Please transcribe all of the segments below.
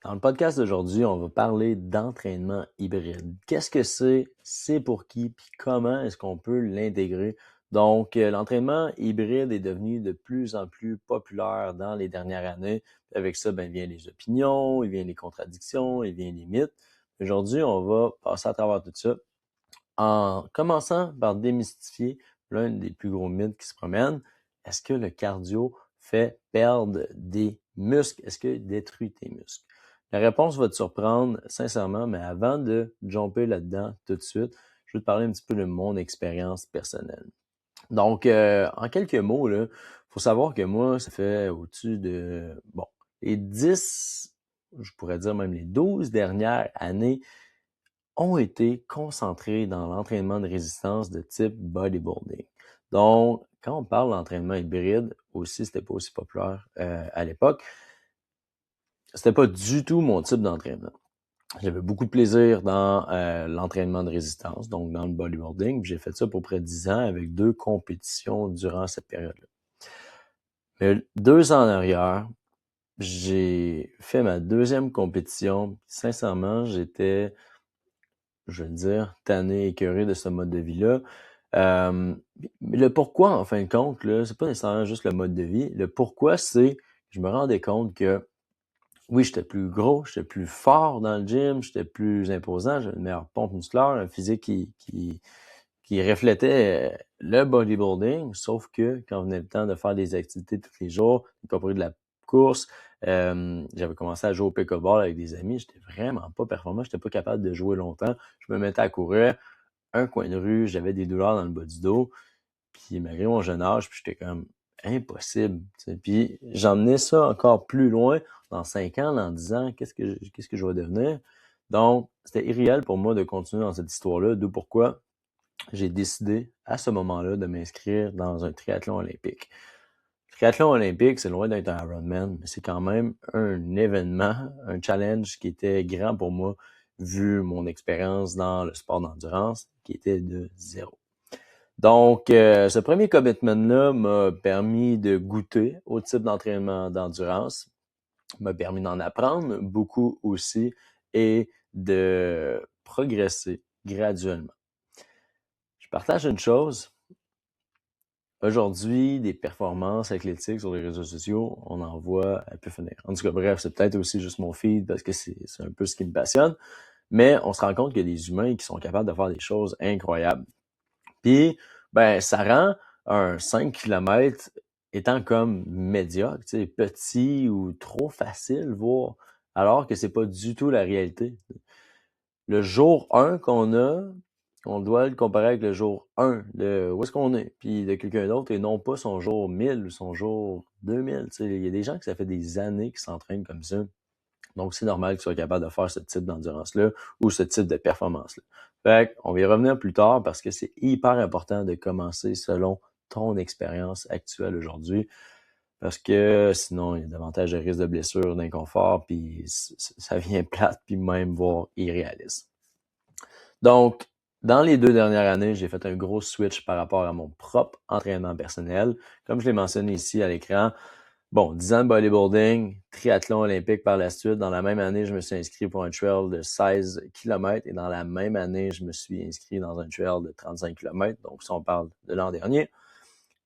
Dans le podcast d'aujourd'hui, on va parler d'entraînement hybride. Qu'est-ce que c'est pour qui, puis comment est-ce qu'on peut l'intégrer? Donc, l'entraînement hybride est devenu de plus en plus populaire dans les dernières années. Avec ça, ben, vient les opinions, il vient les contradictions, il vient les mythes. Aujourd'hui, on va passer à travers tout ça en commençant par démystifier l'un des plus gros mythes qui se promènent. Est-ce que le cardio fait perdre des muscles? Est-ce qu'il détruit tes muscles? La réponse va te surprendre, sincèrement, mais avant de jumper là-dedans tout de suite, je vais te parler un petit peu de mon expérience personnelle. Donc, en quelques mots, il faut savoir que moi, ça fait au-dessus de, les 10, je pourrais dire même les 12 dernières années, ont été concentrés dans l'entraînement de résistance de type bodybuilding. Donc, quand on parle d'entraînement hybride, aussi, c'était pas aussi populaire à l'époque, c'était pas du tout mon type d'entraînement. J'avais beaucoup de plaisir dans l'entraînement de résistance, donc dans le bodybuilding. J'ai fait ça pour près de 10 ans avec 2 compétitions durant cette période-là. Mais 2 ans en arrière, j'ai fait ma 2e compétition. Sincèrement, j'étais, je vais le dire, tanné, écœuré de ce mode de vie-là. Mais le pourquoi, en fin de compte, là, c'est pas nécessairement juste le mode de vie. Le pourquoi, c'est que je me rendais compte que oui, j'étais plus gros, j'étais plus fort dans le gym, j'étais plus imposant, j'avais une meilleure pompe musculaire, un physique qui reflétait le bodybuilding, sauf que quand venait le temps de faire des activités tous les jours, y compris de la course, j'avais commencé à jouer au pickleball avec des amis, j'étais vraiment pas performant, j'étais pas capable de jouer longtemps, je me mettais à courir, un coin de rue, j'avais des douleurs dans le bas du dos, puis malgré mon jeune âge, puis j'étais comme impossible. T'sais. Puis j'emmenais ça encore plus loin, dans 5 ans, dans 10 ans, qu'est-ce que je vais devenir? Donc, c'était irréel pour moi de continuer dans cette histoire-là, d'où pourquoi j'ai décidé à ce moment-là de m'inscrire dans un triathlon olympique. Le triathlon olympique, c'est loin d'être un Ironman, mais c'est quand même un événement, un challenge qui était grand pour moi, vu mon expérience dans le sport d'endurance, qui était de 0. Donc, ce premier commitment-là m'a permis de goûter au type d'entraînement d'endurance, m'a permis d'en apprendre beaucoup aussi et de progresser graduellement. Je partage une chose. Aujourd'hui, des performances athlétiques sur les réseaux sociaux, on en voit à peu finir. En tout cas, bref, c'est peut-être aussi juste mon feed parce que c'est un peu ce qui me passionne, mais on se rend compte qu'il y a des humains qui sont capables de faire des choses incroyables. Puis, ben, ça rend un 5 km étant comme médiocre, tu sais, petit ou trop facile, voire, alors que c'est pas du tout la réalité. Le jour 1 qu'on a, on doit le comparer avec le jour 1 de où est-ce qu'on est, puis de quelqu'un d'autre, et non pas son jour 1000 ou son jour 2000. Tu sais, il y a des gens qui ça fait des années qui s'entraînent comme ça. Donc, c'est normal qu'ils soient capables de faire ce type d'endurance-là ou ce type de performance-là. Fait qu'on va y revenir plus tard parce que c'est hyper important de commencer selon ton expérience actuelle aujourd'hui parce que sinon, il y a davantage de risques de blessures, d'inconfort, puis ça vient plate, puis même voire irréaliste. Donc, dans les 2 dernières années, j'ai fait un gros switch par rapport à mon propre entraînement personnel. Comme je l'ai mentionné ici à l'écran, 10 ans de bodybuilding, triathlon olympique par la suite. Dans la même année, je me suis inscrit pour un trail de 16 km et dans la même année, je me suis inscrit dans un trail de 35 km. Donc, si on parle de l'an dernier.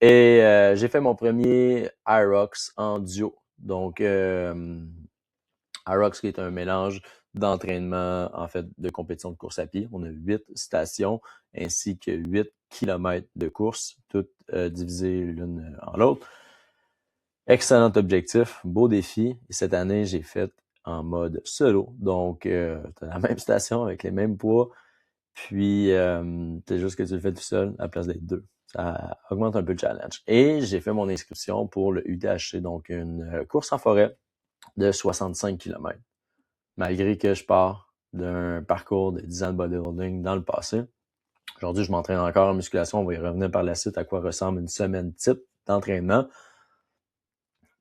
Et j'ai fait mon premier Irox en duo. Donc, Irox qui est un mélange d'entraînement, en fait, de compétition de course à pied. On a 8 stations ainsi que 8 km de course, toutes divisées l'une en l'autre. Excellent objectif, beau défi. Et cette année, j'ai fait en mode solo. Donc, t'as la même station avec les mêmes poids. Puis, c'est juste que tu le fais tout seul à la place d'être 2. Ça augmente un peu le challenge. Et j'ai fait mon inscription pour le UTHC, donc une course en forêt de 65 km. Malgré que je pars d'un parcours de 10 ans de bodybuilding dans le passé. Aujourd'hui, je m'entraîne encore en musculation. On va y revenir par la suite à quoi ressemble une semaine type d'entraînement.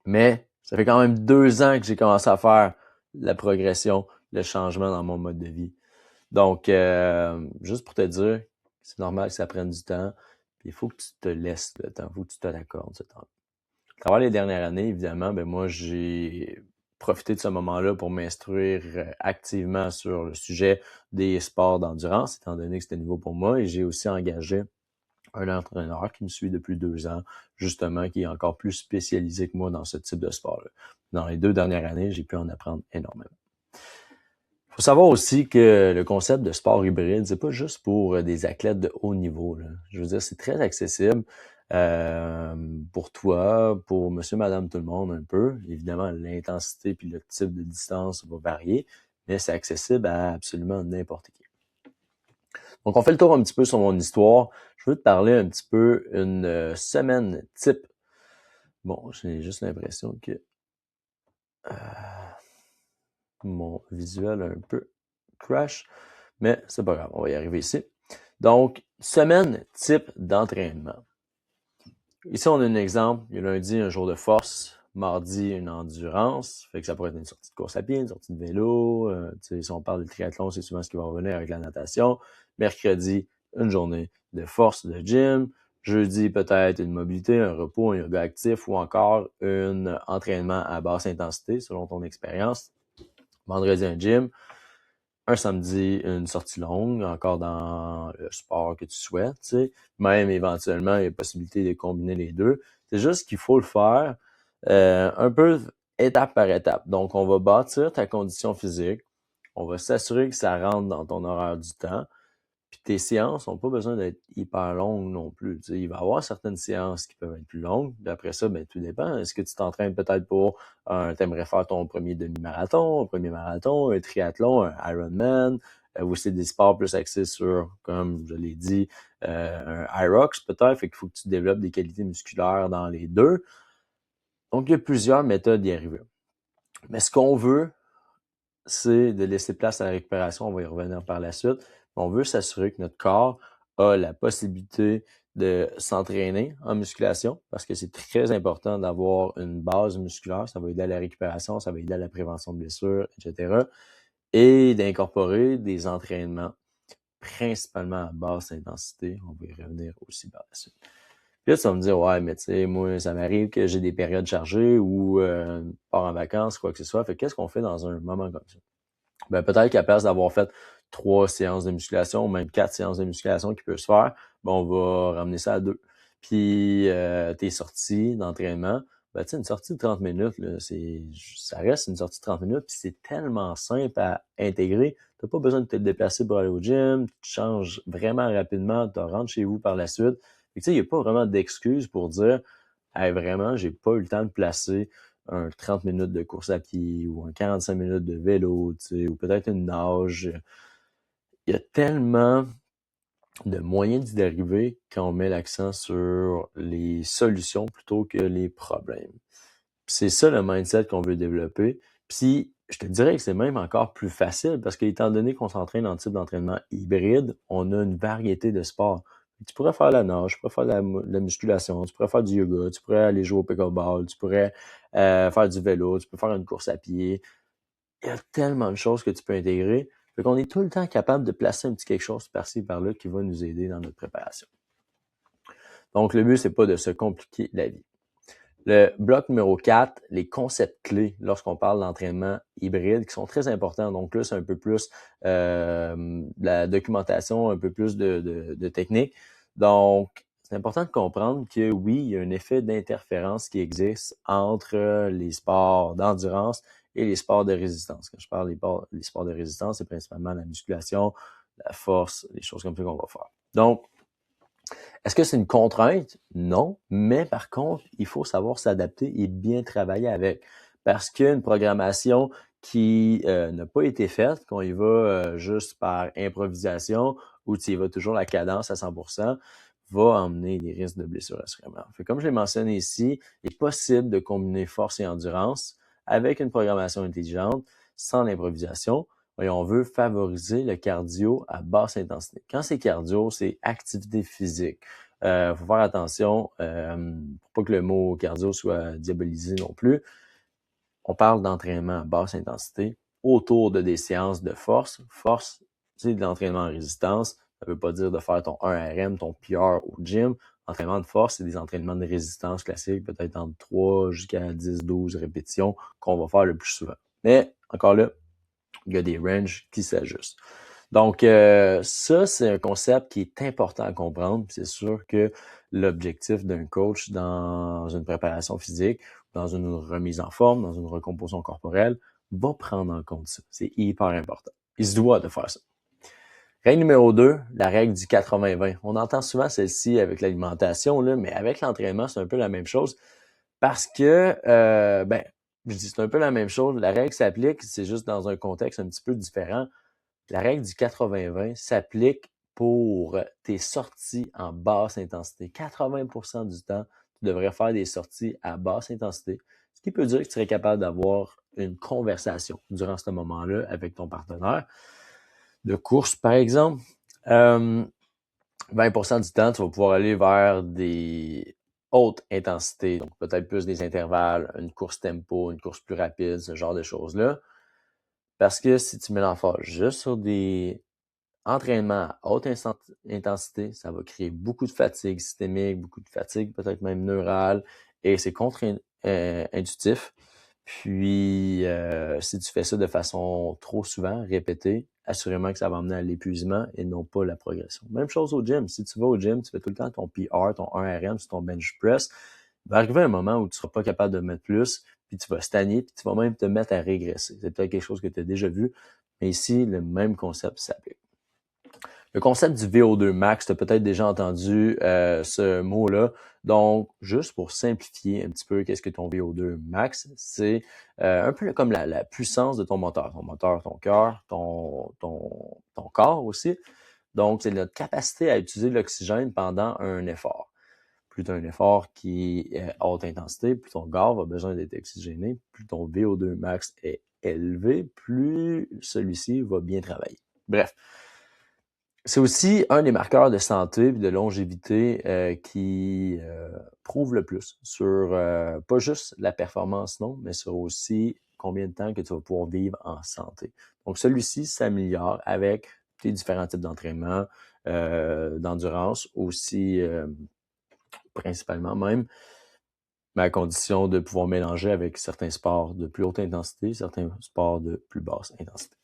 Mais ça fait quand même 2 ans que j'ai commencé à faire la progression, le changement dans mon mode de vie. Donc, juste pour te dire, c'est normal que ça prenne du temps. Puis il faut que tu te laisses le temps, il faut que tu te l'accordes ce temps. À travers les dernières années, évidemment, moi, j'ai profiter de ce moment-là pour m'instruire activement sur le sujet des sports d'endurance, étant donné que c'était nouveau pour moi. Et j'ai aussi engagé un entraîneur qui me suit depuis 2 ans, justement, qui est encore plus spécialisé que moi dans ce type de sport-là. Dans les 2 dernières années, j'ai pu en apprendre énormément. Il faut savoir aussi que le concept de sport hybride, c'est pas juste pour des athlètes de haut niveau, là. Je veux dire, c'est très accessible pour toi, pour monsieur, madame, tout le monde un peu. Évidemment, l'intensité puis le type de distance va varier, mais c'est accessible à absolument n'importe qui. Donc, on fait le tour un petit peu sur mon histoire. Je veux te parler un petit peu une semaine type. Bon, j'ai juste l'impression que mon visuel a un peu crash, mais c'est pas grave, on va y arriver ici. Donc, semaine type d'entraînement. Ici, on a un exemple. Il y a lundi, un jour de force. Mardi, une endurance. Fait que ça pourrait être une sortie de course à pied, une sortie de vélo. Si on parle de triathlon, c'est souvent ce qui va revenir avec la natation. Mercredi, une journée de force, de gym. Jeudi, peut-être une mobilité, un repos, un yoga actif ou encore un entraînement à basse intensité selon ton expérience. Vendredi, un gym. Un samedi, une sortie longue, encore dans le sport que tu souhaites, tu sais. Même éventuellement, il y a possibilité de combiner les deux. C'est juste qu'il faut le faire un peu étape par étape. Donc, on va bâtir ta condition physique. On va s'assurer que ça rentre dans ton horaire du temps. Puis tes séances n'ont pas besoin d'être hyper longues non plus. Tu sais, il va y avoir certaines séances qui peuvent être plus longues. Puis après ça, ben, tout dépend. Est-ce que tu t'entraînes peut-être pour t'aimerais faire ton premier demi-marathon, un premier marathon, un triathlon, un Ironman, ou c'est des sports plus axés sur, comme je l'ai dit, un Hyrox peut-être. Fait qu'il faut que tu développes des qualités musculaires dans les deux. Donc, il y a plusieurs méthodes d'y arriver. Mais ce qu'on veut, c'est de laisser place à la récupération. On va y revenir par la suite. On veut s'assurer que notre corps a la possibilité de s'entraîner en musculation parce que c'est très important d'avoir une base musculaire. Ça va aider à la récupération, ça va aider à la prévention de blessures, etc. Et d'incorporer des entraînements principalement à basse intensité. On va y revenir aussi par la suite. Puis là, tu vas me dire, ouais, mais tu sais, moi, ça m'arrive que j'ai des périodes chargées ou pars en vacances, quoi que ce soit. Fait qu'est-ce qu'on fait dans un moment comme ça? Ben, peut-être qu'à place d'avoir fait 3 séances de musculation ou même 4 séances de musculation qui peut se faire, ben, on va ramener ça à 2. Puis tes sorties d'entraînement, ben, tu sais, une sortie de 30 minutes, là, ça reste une sortie de 30 minutes, puis c'est tellement simple à intégrer. Tu n'as pas besoin de te déplacer pour aller au gym, tu changes vraiment rapidement, tu rentres chez vous par la suite. Tu sais, il n'y a pas vraiment d'excuse pour dire hey, vraiment, j'ai pas eu le temps de placer un 30 minutes de course à pied ou un 45 minutes de vélo, tu sais, ou peut-être une nage. Il y a tellement de moyens d'y arriver quand on met l'accent sur les solutions plutôt que les problèmes. C'est ça le mindset qu'on veut développer. Puis, je te dirais que c'est même encore plus facile parce qu'étant donné qu'on s'entraîne en type d'entraînement hybride, on a une variété de sports. Tu pourrais faire la nage, tu pourrais faire la musculation, tu pourrais faire du yoga, tu pourrais aller jouer au pickleball, tu pourrais faire du vélo, tu peux faire une course à pied. Il y a tellement de choses que tu peux intégrer. Fait qu'on est tout le temps capable de placer un petit quelque chose par-ci, par-là qui va nous aider dans notre préparation. Donc, le but, c'est pas de se compliquer la vie. Le bloc numéro 4, les concepts clés lorsqu'on parle d'entraînement hybride qui sont très importants. Donc là, c'est un peu plus de la documentation, un peu plus de technique. Donc, c'est important de comprendre que oui, il y a un effet d'interférence qui existe entre les sports d'endurance et les sports de résistance. Quand je parle des sports de résistance, c'est principalement la musculation, la force, les choses comme ça qu'on va faire. Donc, est-ce que c'est une contrainte? Non, mais par contre, il faut savoir s'adapter et bien travailler avec. Parce qu'une programmation qui n'a pas été faite, qu'on y va juste par improvisation ou tu y vas toujours la cadence à 100%, va emmener des risques de blessure assurément. Fait, comme je l'ai mentionné ici, il est possible de combiner force et endurance avec une programmation intelligente sans l'improvisation. Et on veut favoriser le cardio à basse intensité. Quand c'est cardio, c'est activité physique. Faut faire attention pour pas que le mot cardio soit diabolisé non plus. On parle d'entraînement à basse intensité autour de des séances de force. Force, c'est de l'entraînement en résistance. Ça veut pas dire de faire ton 1RM, ton PR au gym. entraînement de force, c'est des entraînements de résistance classiques, peut-être entre 3 jusqu'à 10, 12 répétitions qu'on va faire le plus souvent. Mais encore là, il y a des ranges qui s'ajustent. Donc, ça, c'est un concept qui est important à comprendre. C'est sûr que l'objectif d'un coach dans une préparation physique, dans une remise en forme, dans une recomposition corporelle, va prendre en compte ça. C'est hyper important. Il se doit de faire ça. Règle numéro 2, la règle du 80-20. On entend souvent celle-ci avec l'alimentation, là, mais avec l'entraînement, c'est un peu la même chose. Parce que, je dis c'est un peu la même chose. La règle s'applique, c'est juste dans un contexte un petit peu différent. La règle du 80-20 s'applique pour tes sorties en basse intensité. 80% du temps, tu devrais faire des sorties à basse intensité, ce qui peut dire que tu serais capable d'avoir une conversation durant ce moment-là avec ton partenaire de course, par exemple. 20% du temps, tu vas pouvoir aller vers des hautes intensités, donc peut-être plus des intervalles, une course tempo, une course plus rapide, ce genre de choses-là. Parce que si tu mets l'emphase juste sur des entraînements à haute intensité, ça va créer beaucoup de fatigue systémique, beaucoup de fatigue peut-être même neurale, et c'est contre-intuitif. Puis, si tu fais ça de façon trop souvent, répétée, assurément que ça va amener à l'épuisement et non pas la progression. Même chose au gym. Si tu vas au gym, tu fais tout le temps ton PR, ton 1RM sur ton bench press, il va arriver un moment où tu seras pas capable de mettre plus, puis tu vas stagner, puis tu vas même te mettre à régresser. C'est peut-être quelque chose que tu as déjà vu, mais ici, le même concept s'applique. Le concept du VO2 max, tu as peut-être déjà entendu ce mot-là. Donc, juste pour simplifier un petit peu qu'est-ce que ton VO2 max, c'est un peu comme la puissance de ton moteur. Ton moteur, ton cœur, ton corps aussi. Donc, c'est notre capacité à utiliser l'oxygène pendant un effort. Plus tu as un effort qui est à haute intensité, plus ton corps a besoin d'être oxygéné, plus ton VO2 max est élevé, plus celui-ci va bien travailler. Bref, c'est aussi un des marqueurs de santé et de longévité qui prouve le plus sur pas juste la performance, non, mais sur aussi combien de temps que tu vas pouvoir vivre en santé. Donc, celui-ci s'améliore avec tes différents types d'entraînement, d'endurance, aussi principalement même, mais à condition de pouvoir mélanger avec certains sports de plus haute intensité, certains sports de plus basse intensité.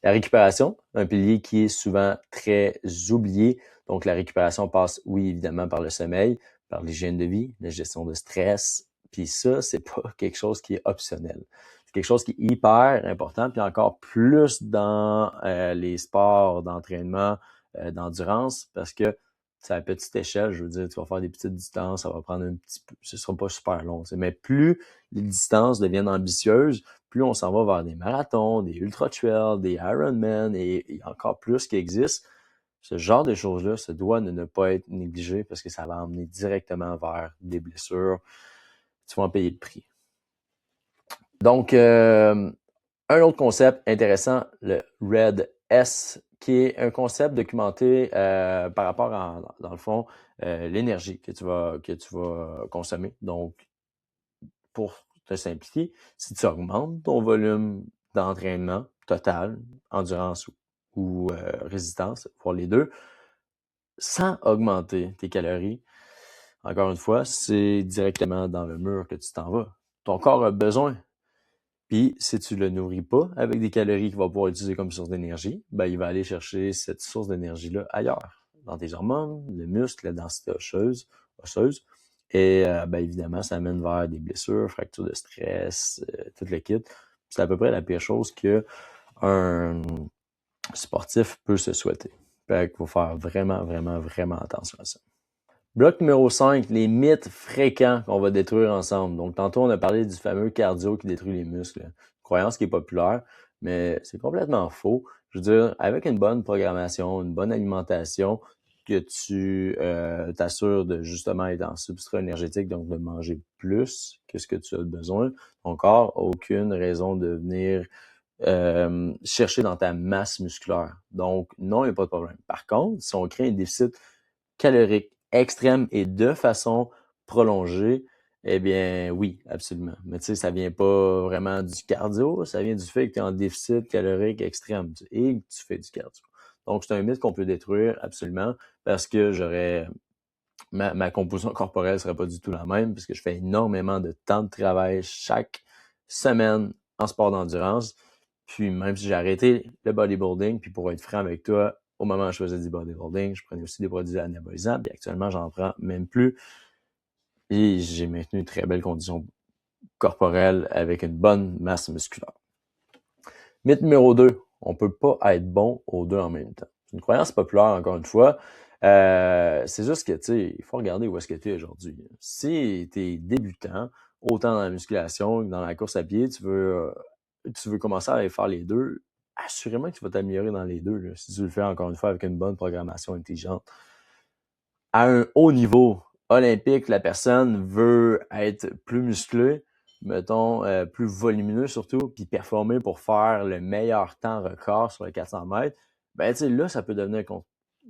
La récupération, un pilier qui est souvent très oublié. Donc, la récupération passe, oui, évidemment, par le sommeil, par l'hygiène de vie, la gestion de stress. Puis ça, c'est pas quelque chose qui est optionnel. C'est quelque chose qui est hyper important, puis encore plus dans les sports d'entraînement, d'endurance, parce que c'est à petite échelle, je veux dire, tu vas faire des petites distances, ça va prendre un petit peu, ce sera pas super long. Mais plus les distances deviennent ambitieuses, plus on s'en va vers des marathons, des ultra-trails, des Ironman et encore plus qui existent. Ce genre de choses-là se doit de ne pas être négligé parce que ça va emmener directement vers des blessures. Tu vas en payer le prix. Donc, un autre concept intéressant, le RED S, qui est un concept documenté par rapport à, dans le fond, l'énergie que tu vas consommer. Donc, pour te simplifier, si tu augmentes ton volume d'entraînement total, endurance ou résistance, voire les deux, sans augmenter tes calories, encore une fois, c'est directement dans le mur que tu t'en vas. Ton corps a besoin. Puis, si tu le nourris pas avec des calories qu'il va pouvoir utiliser comme source d'énergie, ben, il va aller chercher cette source d'énergie-là ailleurs, dans tes hormones, le muscle, la densité osseuse. Et évidemment, ça amène vers des blessures, fractures de stress, tout le kit. C'est à peu près la pire chose qu'un sportif peut se souhaiter. Fait qu'il faut faire vraiment, vraiment, vraiment attention à ça. Bloc numéro 5, les mythes fréquents qu'on va détruire ensemble. Donc, tantôt, on a parlé du fameux cardio qui détruit les muscles. Une croyance qui est populaire, mais c'est complètement faux. Je veux dire, avec une bonne programmation, une bonne alimentation, que tu t'assures de justement être en substrat énergétique, donc de manger plus que ce que tu as besoin, ton corps n'a aucune raison de venir chercher dans ta masse musculaire. Donc, non, il n'y a pas de problème. Par contre, si on crée un déficit calorique extrême et de façon prolongée, eh bien, oui, absolument. Mais tu sais, ça vient pas vraiment du cardio, ça vient du fait que tu es en déficit calorique extrême et que tu fais du cardio. Donc, c'est un mythe qu'on peut détruire absolument parce que j'aurais ma composition corporelle serait pas du tout la même puisque je fais énormément de temps de travail chaque semaine en sport d'endurance. Puis même si j'ai arrêté le bodybuilding, puis pour être franc avec toi, au moment où je faisais du bodybuilding, je prenais aussi des produits anabolisants, puis actuellement, j'en prends même plus. Et j'ai maintenu une très belle condition corporelle avec une bonne masse musculaire. Mythe numéro 2, on peut pas être bon aux deux en même temps. C'est une croyance populaire, encore une fois. C'est juste que, tu sais, il faut regarder où est-ce que tu es aujourd'hui. Si tu es débutant, autant dans la musculation que dans la course à pied, tu veux commencer à aller faire les deux, assurément que tu vas t'améliorer dans les deux, là, si tu le fais, encore une fois, avec une bonne programmation intelligente. À un haut niveau olympique, la personne veut être plus musclée, mettons, plus volumineux surtout, puis performer pour faire le meilleur temps record sur les 400 mètres, ben, tu sais, là, ça peut devenir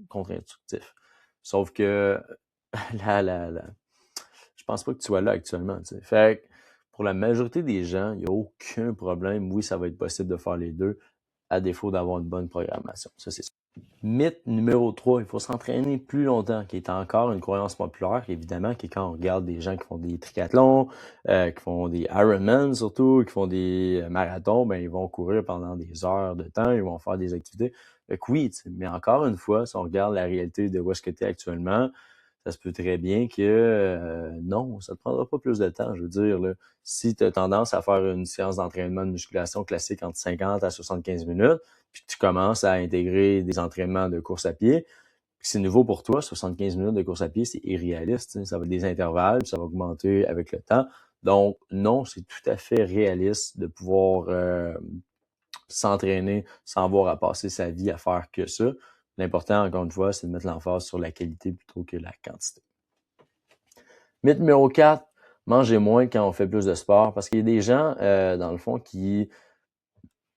contre-intuitif. Sauf que, je pense pas que tu sois là actuellement, tu sais. Fait que, pour la majorité des gens, il n'y a aucun problème. Oui, ça va être possible de faire les deux, à défaut d'avoir une bonne programmation. Ça, c'est sûr. Mythe numéro 3, il faut s'entraîner plus longtemps, qui est encore une croyance populaire, évidemment, qui est quand on regarde des gens qui font des triathlons, qui font des Ironman surtout, qui font des marathons, ben ils vont courir pendant des heures de temps, ils vont faire des activités. Fait que oui, mais encore une fois, si on regarde la réalité de où est-ce que tu es actuellement, ça se peut très bien que non, ça ne te prendra pas plus de temps. Je veux dire, là, si tu as tendance à faire une séance d'entraînement de musculation classique entre 50 à 75 minutes, puis tu commences à intégrer des entraînements de course à pied, puis c'est nouveau pour toi, 75 minutes de course à pied, c'est irréaliste. Ça va être des intervalles, puis ça va augmenter avec le temps. Donc, non, c'est tout à fait réaliste de pouvoir s'entraîner sans avoir à passer sa vie à faire que ça. L'important, encore une fois, c'est de mettre l'emphase sur la qualité plutôt que la quantité. Mythe numéro 4, manger moins quand on fait plus de sport. Parce qu'il y a des gens, dans le fond, qui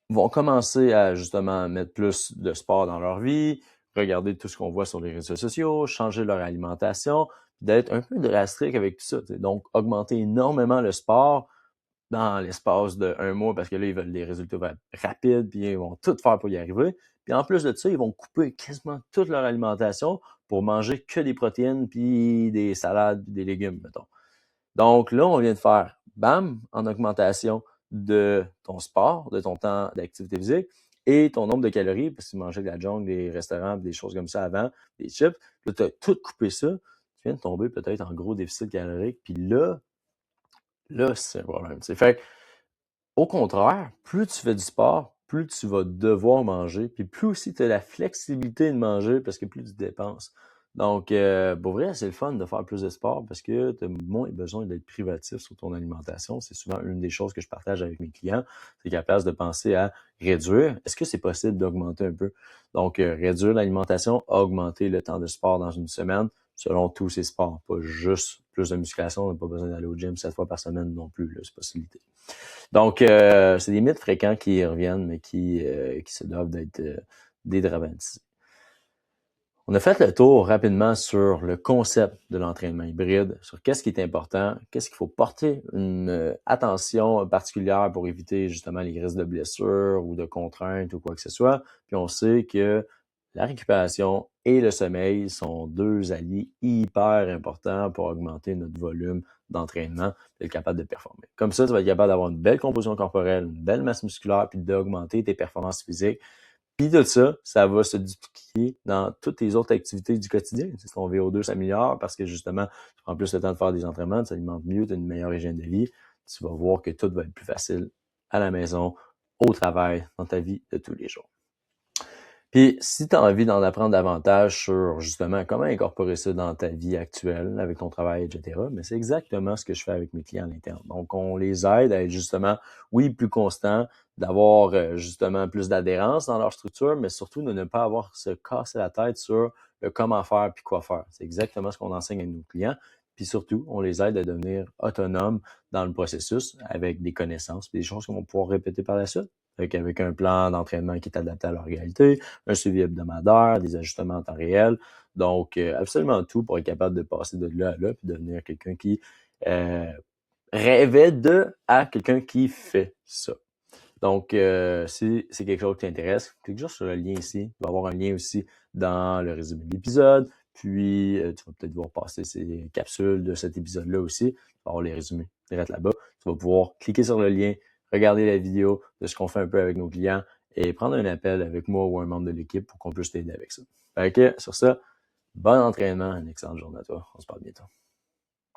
vont commencer à justement mettre plus de sport dans leur vie, regarder tout ce qu'on voit sur les réseaux sociaux, changer leur alimentation, d'être un peu drastique avec tout ça. Donc, augmenter énormément le sport dans l'espace d'un mois parce que là, ils veulent des résultats rapides, puis ils vont tout faire pour y arriver. Puis en plus de ça, ils vont couper quasiment toute leur alimentation pour manger que des protéines, puis des salades, puis des légumes, mettons. Donc là, on vient de faire, bam, en augmentation de ton sport, de ton temps d'activité physique et ton nombre de calories, parce que tu mangeais de la junk, des restaurants, des choses comme ça avant, des chips. Là, tu as tout coupé ça. Tu viens de tomber peut-être en gros déficit calorique. Puis là, c'est un problème. C'est fait. Au contraire, plus tu fais du sport, plus tu vas devoir manger, puis plus aussi tu as la flexibilité de manger parce que plus tu dépenses. Donc, pour vrai, c'est le fun de faire plus de sport parce que tu as moins besoin d'être privatif sur ton alimentation. C'est souvent une des choses que je partage avec mes clients, c'est qu'à la place de penser à réduire, est-ce que c'est possible d'augmenter un peu? Donc, réduire l'alimentation, augmenter le temps de sport dans une semaine, selon tous ces sports, pas juste plus de musculation, on n'a pas besoin d'aller au gym 7 fois par semaine non plus, là, c'est pas possibilité. Donc, c'est des mythes fréquents qui reviennent, mais qui se doivent d'être dédramatisés. On a fait le tour rapidement sur le concept de l'entraînement hybride, sur qu'est-ce qui est important, qu'est-ce qu'il faut porter une attention particulière pour éviter justement les risques de blessures ou de contraintes ou quoi que ce soit. Puis on sait que la récupération et le sommeil sont deux alliés hyper importants pour augmenter notre volume d'entraînement et être capable de performer. Comme ça, tu vas être capable d'avoir une belle composition corporelle, une belle masse musculaire, puis d'augmenter tes performances physiques. Puis de ça va se dupliquer dans toutes les autres activités du quotidien. Si ton VO2 s'améliore parce que justement, tu prends plus le temps de faire des entraînements, tu t'alimentes mieux, tu as une meilleure hygiène de vie, tu vas voir que tout va être plus facile à la maison, au travail, dans ta vie de tous les jours. Puis, si tu as envie d'en apprendre davantage sur justement comment incorporer ça dans ta vie actuelle, avec ton travail, etc., mais c'est exactement ce que je fais avec mes clients à l'interne. Donc, on les aide à être justement, oui, plus constants, d'avoir justement plus d'adhérence dans leur structure, mais surtout de ne pas avoir se casser la tête sur le comment faire puis quoi faire. C'est exactement ce qu'on enseigne à nos clients. Puis surtout, on les aide à devenir autonomes dans le processus avec des connaissances et des choses qu'on va pouvoir répéter par la suite. Avec un plan d'entraînement qui est adapté à leur réalité, un suivi hebdomadaire, des ajustements en temps réel. Donc, absolument tout pour être capable de passer de là à là puis devenir quelqu'un qui rêvait de à quelqu'un qui fait ça. Donc, si c'est quelque chose qui t'intéresse, clique juste sur le lien ici. Il va y avoir un lien aussi dans le résumé de l'épisode. Puis, tu vas peut-être voir passer ces capsules de cet épisode-là aussi. Tu vas avoir les résumés direct là-bas. Tu vas pouvoir cliquer sur le lien, regarder la vidéo de ce qu'on fait un peu avec nos clients et prendre un appel avec moi ou un membre de l'équipe pour qu'on puisse t'aider avec ça. Fait que, sur ça, bon entraînement, une excellente journée à toi. On se parle bientôt.